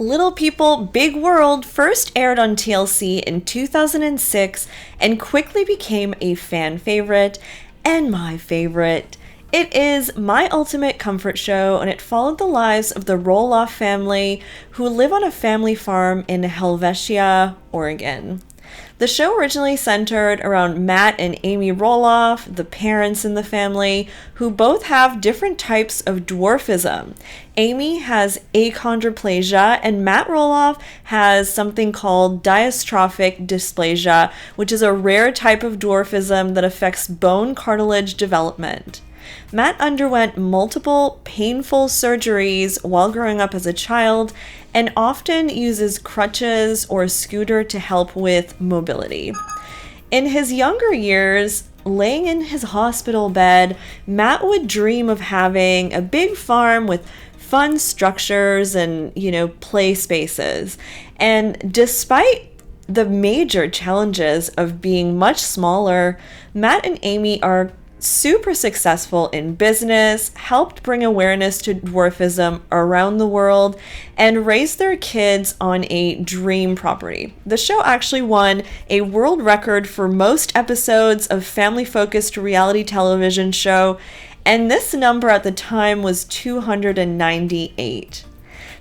Little People, Big World first aired on TLC in 2006 and quickly became a fan favorite and my favorite. It is my ultimate comfort show, and it followed the lives of the Roloff family who live on a family farm in Helvetia, Oregon. The show originally centered around Matt and Amy Roloff, the parents in the family, who both have different types of dwarfism. Amy has achondroplasia, and Matt Roloff has something called dystrophic dysplasia, which is a rare type of dwarfism that affects bone cartilage development. Matt underwent multiple painful surgeries while growing up as a child and often uses crutches or a scooter to help with mobility. In his younger years, laying in his hospital bed, Matt would dream of having a big farm with fun structures and, play spaces. And despite the major challenges of being much smaller, Matt and Amy are super successful in business, helped bring awareness to dwarfism around the world, and raised their kids on a dream property. The show actually won a world record for most episodes of family-focused reality television show, and this number at the time was 298.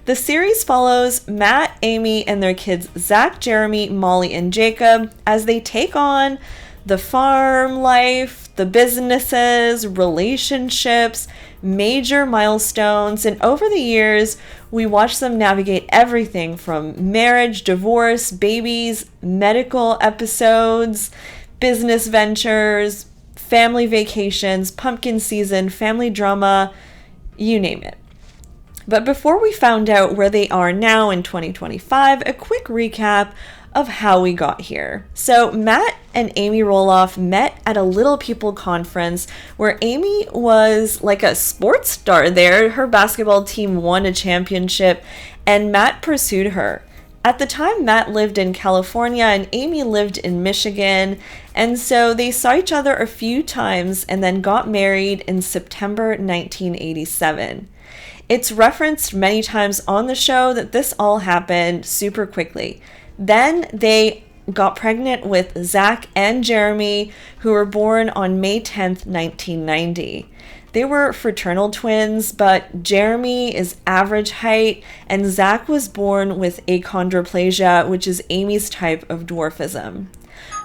The series follows Matt, Amy, and their kids Zach, Jeremy, Molly, and Jacob as they take on the farm life, the businesses, relationships, major milestones, and over the years, we watch them navigate everything from marriage, divorce, babies, medical episodes, business ventures, family vacations, pumpkin season, family drama, you name it. But before we found out where they are now in 2025, a quick recap of how we got here. So Matt and Amy Roloff met at a Little People conference where Amy was like a sports star there. Her basketball team won a championship and Matt pursued her. At the time, Matt lived in California and Amy lived in Michigan, and so they saw each other a few times and then got married in September 1987. It's referenced many times on the show that this all happened super quickly. Then they got pregnant with Zach and Jeremy, who were born on May 10th, 1990. They were fraternal twins, but Jeremy is average height, and Zach was born with achondroplasia, which is Amy's type of dwarfism.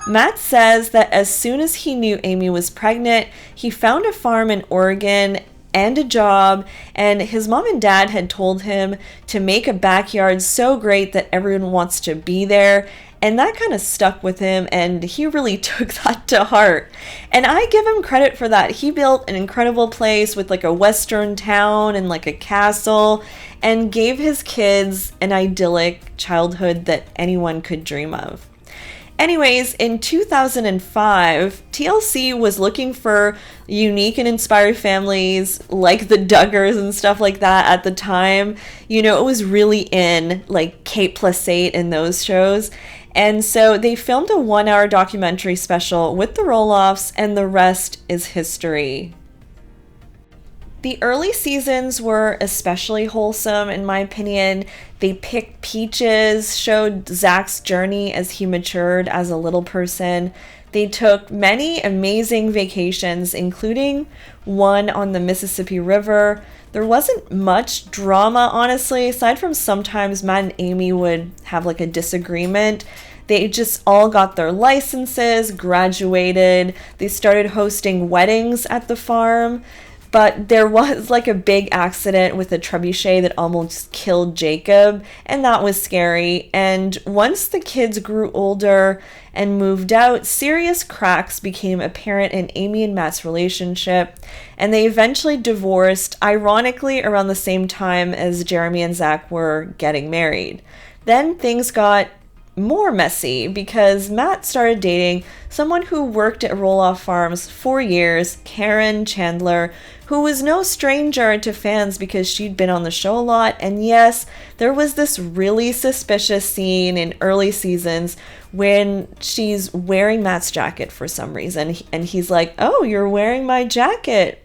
Matt says that as soon as he knew Amy was pregnant, he found a farm in Oregon and a job, and his mom and dad had told him to make a backyard so great that everyone wants to be there, and that kind of stuck with him, and he really took that to heart. And I give him credit for that. He built an incredible place with like a western town and like a castle, and gave his kids an idyllic childhood that anyone could dream of. Anyways, in 2005, TLC was looking for unique and inspired families like the Duggars and stuff like that at the time. It was really in like Kate plus 8 and those shows. And so they filmed a 1-hour documentary special with the Roloffs, and the rest is history. The early seasons were especially wholesome, in my opinion. They picked peaches, showed Zach's journey as he matured as a little person. They took many amazing vacations, including one on the Mississippi River. There wasn't much drama, honestly, aside from sometimes Matt and Amy would have like a disagreement. They just all got their licenses, graduated. They started hosting weddings at the farm. But there was like a big accident with a trebuchet that almost killed Jacob, and that was scary. And once the kids grew older and moved out, serious cracks became apparent in Amy and Matt's relationship, and they eventually divorced, ironically around the same time as Jeremy and Zach were getting married. Then things got more messy because Matt started dating someone who worked at Roloff Farms for years, Karen Chandler, who was no stranger to fans because she'd been on the show a lot. And yes, there was this really suspicious scene in early seasons when she's wearing Matt's jacket for some reason, and he's like, "Oh, you're wearing my jacket.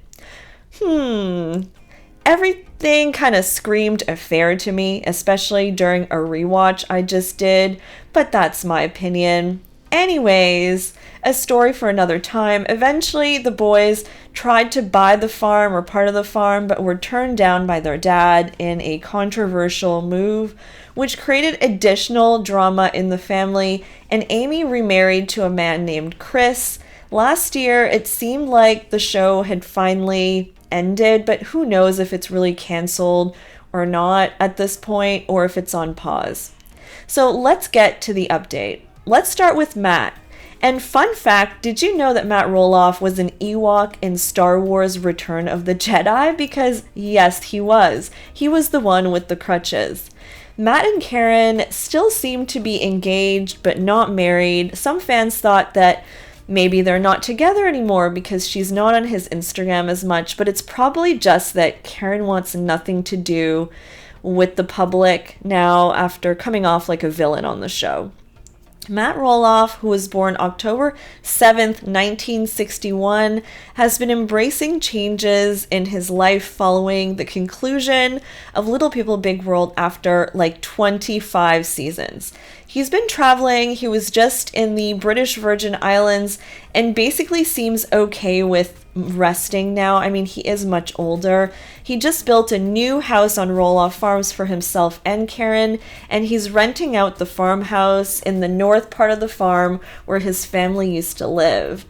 Everything kind of screamed affair to me, especially during a rewatch I just did, but that's my opinion. Anyways, a story for another time. Eventually, the boys tried to buy the farm or part of the farm, but were turned down by their dad in a controversial move, which created additional drama in the family, and Amy remarried to a man named Chris. Last year, it seemed like the show had finally ended, but who knows if it's really canceled or not at this point, or if it's on pause. So let's get to the update. Let's start with Matt. And fun fact, did you know that Matt Roloff was an Ewok in Star Wars Return of the Jedi? Because yes, he was. He was the one with the crutches. Matt and Karen still seem to be engaged but not married. Some fans thought that maybe they're not together anymore because she's not on his Instagram as much, but it's probably just that Karen wants nothing to do with the public now after coming off like a villain on the show. Matt Roloff, who was born October 7th, 1961, has been embracing changes in his life following the conclusion of Little People, Big World after like 25 seasons. He's been traveling, he was just in the British Virgin Islands, and basically seems okay with resting now. I mean, he is much older. He just built a new house on Roloff Farms for himself and Karen, and he's renting out the farmhouse in the north part of the farm where his family used to live.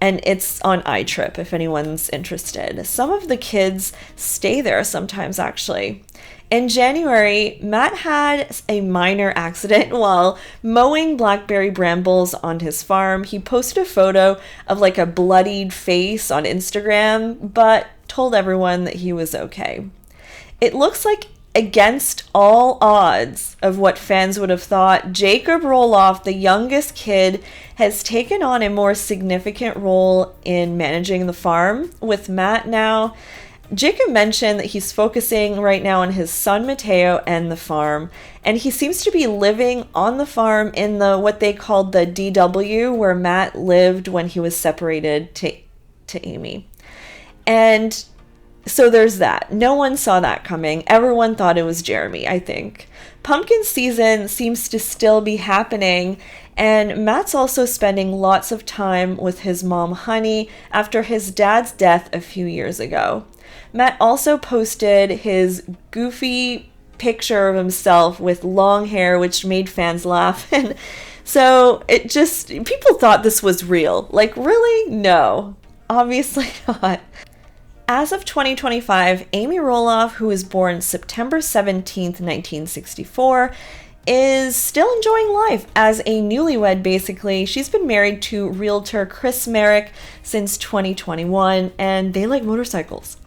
And it's on iTrip if anyone's interested. Some of the kids stay there sometimes, actually. In January, Matt had a minor accident while mowing blackberry brambles on his farm. He posted a photo of like a bloodied face on Instagram, but told everyone that he was okay. It looks like, against all odds of what fans would have thought, Jacob Roloff, the youngest kid, has taken on a more significant role in managing the farm with Matt now. Jacob mentioned that he's focusing right now on his son Mateo and the farm, and he seems to be living on the farm in the what they called the DW, where Matt lived when he was separated to Amy. And so there's that. No one saw that coming. Everyone thought it was Jeremy, I think. Pumpkin season seems to still be happening, and Matt's also spending lots of time with his mom, Honey, after his dad's death a few years ago. Matt also posted his goofy picture of himself with long hair, which made fans laugh. And so people thought this was real. Like, really? No, obviously not. As of 2025, Amy Roloff, who was born September 17th, 1964, is still enjoying life as a newlywed, basically. She's been married to realtor Chris Merrick since 2021, and they like motorcycles.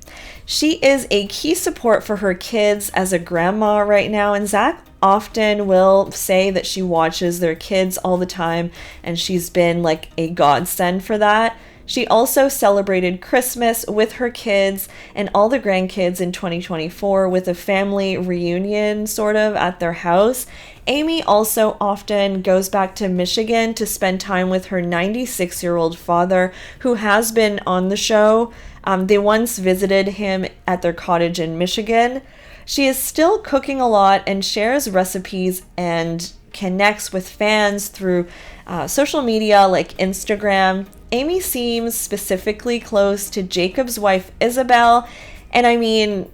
She is a key support for her kids as a grandma right now, and Zach often will say that she watches their kids all the time, and she's been like a godsend for that. She also celebrated Christmas with her kids and all the grandkids in 2024 with a family reunion sort of at their house. Amy also often goes back to Michigan to spend time with her 96-year-old father, who has been on the show. They once visited him at their cottage in Michigan. She is still cooking a lot and shares recipes and connects with fans through social media like Instagram. Amy seems specifically close to Jacob's wife, Isabelle, and I mean,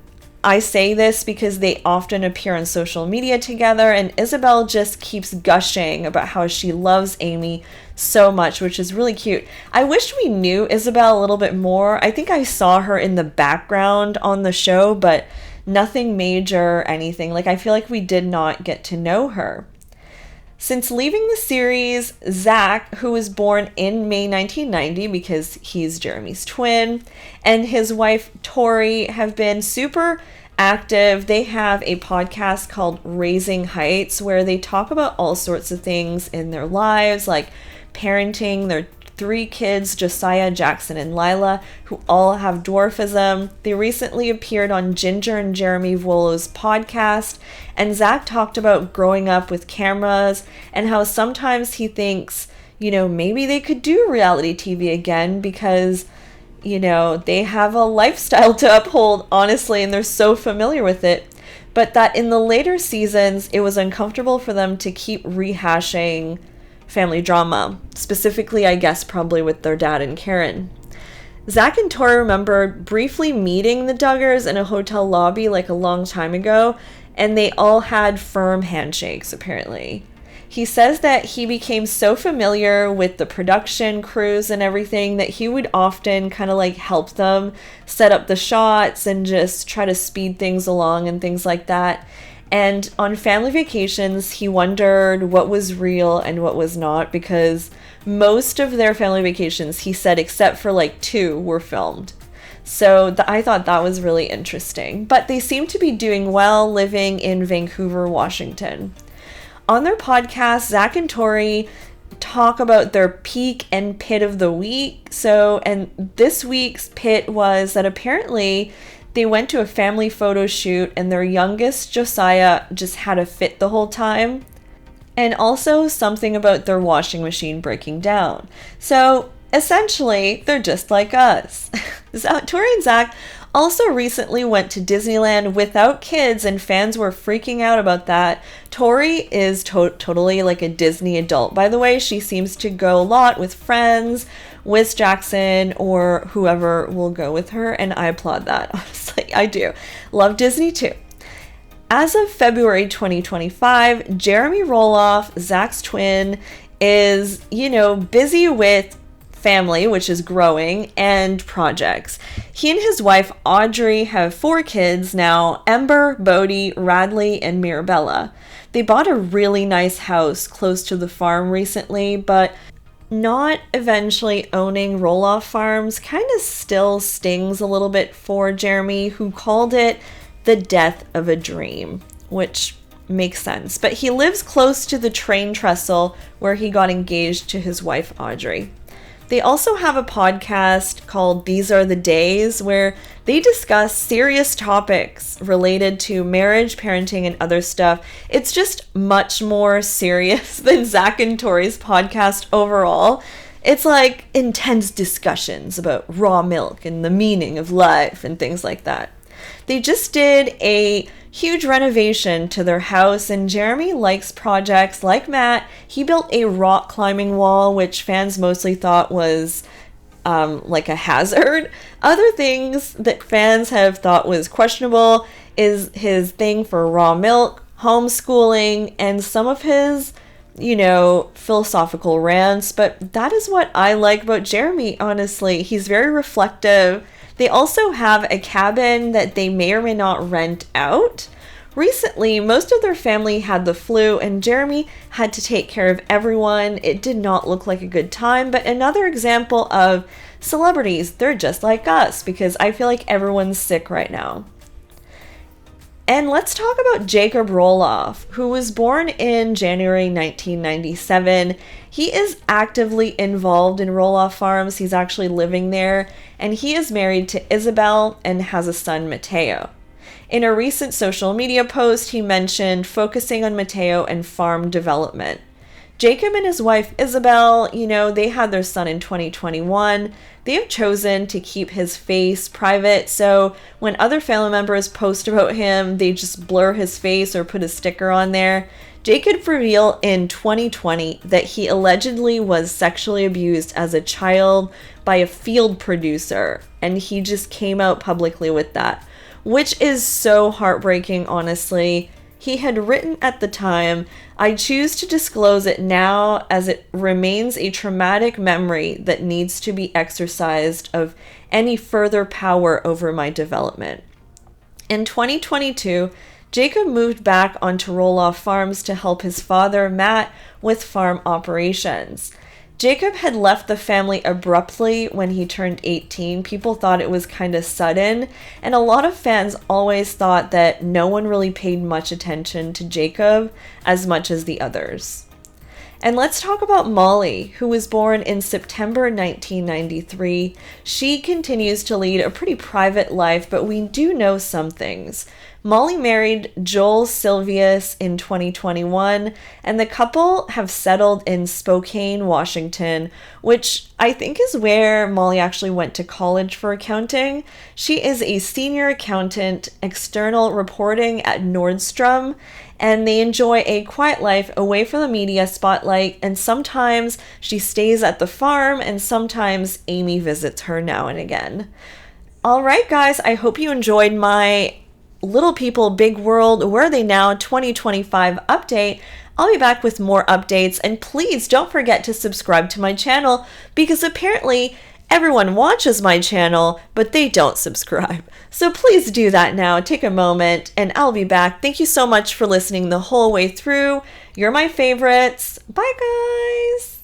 I say this because they often appear on social media together, and Isabelle just keeps gushing about how she loves Amy so much, which is really cute. I wish we knew Isabelle a little bit more. I think I saw her in the background on the show, but nothing major or anything. Like, I feel like we did not get to know her. Since leaving the series, Zach, who was born in May 1990 because he's Jeremy's twin, and his wife Tori have been super active. They have a podcast called Raising Heights where they talk about all sorts of things in their lives, like parenting their 3 kids, Josiah, Jackson, and Lila, who all have dwarfism. They recently appeared on Ginger and Jeremy Volo's podcast, and Zach talked about growing up with cameras and how sometimes he thinks, maybe they could do reality TV again because They have a lifestyle to uphold, honestly, and they're so familiar with it. But that in the later seasons, it was uncomfortable for them to keep rehashing family drama. Specifically, I guess, probably with their dad and Karen. Zach and Tori remembered briefly meeting the Duggars in a hotel lobby like a long time ago, and they all had firm handshakes, apparently. He says that he became so familiar with the production crews and everything that he would often kind of like help them set up the shots and just try to speed things along and things like that. And on family vacations, he wondered what was real and what was not, because most of their family vacations, he said, except for like 2, were filmed. So I thought that was really interesting. But they seem to be doing well living in Vancouver, Washington. On their podcast, Zach and Tori talk about their peak and pit of the week. And this week's pit was that apparently they went to a family photo shoot and their youngest, Josiah, just had a fit the whole time. And also something about their washing machine breaking down. So essentially, they're just like us. Tori and Zach also recently went to Disneyland without kids, and fans were freaking out about that. Tori is totally like a Disney adult. By the way, she seems to go a lot with friends, with Jackson, or whoever will go with her, and I applaud that, honestly. I do. Love Disney too. As of February 2025, Jeremy Roloff, Zach's twin, is, busy with family, which is growing, and projects. He and his wife, Audrey, have 4 kids now: Ember, Bodhi, Radley, and Mirabella. They bought a really nice house close to the farm recently, but not eventually owning Roloff Farms kind of still stings a little bit for Jeremy, who called it the death of a dream, which makes sense. But he lives close to the train trestle where he got engaged to his wife, Audrey. They also have a podcast called These Are the Days, where they discuss serious topics related to marriage, parenting, and other stuff. It's just much more serious than Zach and Tori's podcast overall. It's like intense discussions about raw milk and the meaning of life and things like that. They just did a huge renovation to their house, and Jeremy likes projects like Matt. He built a rock climbing wall, which fans mostly thought was like a hazard. Other things that fans have thought was questionable is his thing for raw milk, homeschooling, and some of his, philosophical rants. But that is what I like about Jeremy, honestly. He's very reflective. They also have a cabin that they may or may not rent out. Recently, most of their family had the flu, and Jeremy had to take care of everyone. It did not look like a good time, but another example of celebrities. They're just like us, because I feel like everyone's sick right now. And let's talk about Jacob Roloff, who was born in January 1997. He is actively involved in Roloff Farms. He's actually living there, and he is married to Isabelle and has a son, Mateo. In a recent social media post, he mentioned focusing on Mateo and farm development. Jacob and his wife, Isabelle, they had their son in 2021. They have chosen to keep his face private, so when other family members post about him, they just blur his face or put a sticker on there. Jacob revealed in 2020 that he allegedly was sexually abused as a child by a field producer, and he just came out publicly with that, which is so heartbreaking, honestly. He had written at the time, "I choose to disclose it now as it remains a traumatic memory that needs to be exorcised of any further power over my development." In 2022, Jacob moved back onto Roloff Farms to help his father, Matt, with farm operations. Jacob had left the family abruptly when he turned 18. People thought it was kind of sudden, and a lot of fans always thought that no one really paid much attention to Jacob as much as the others. And let's talk about Molly, who was born in September 1993. She continues to lead a pretty private life, but we do know some things. Molly married Joel Silvius in 2021, and the couple have settled in Spokane, Washington, which I think is where Molly actually went to college for accounting. She is a senior accountant, external reporting at Nordstrom, and they enjoy a quiet life away from the media spotlight, and sometimes she stays at the farm, and sometimes Amy visits her now and again. All right, guys, I hope you enjoyed my Little People, Big World, Where Are They Now 2025 update. I'll be back with more updates, and please don't forget to subscribe to my channel because apparently everyone watches my channel, but they don't subscribe. So please do that now. Take a moment, and I'll be back. Thank you so much for listening the whole way through. You're my favorites. Bye, guys.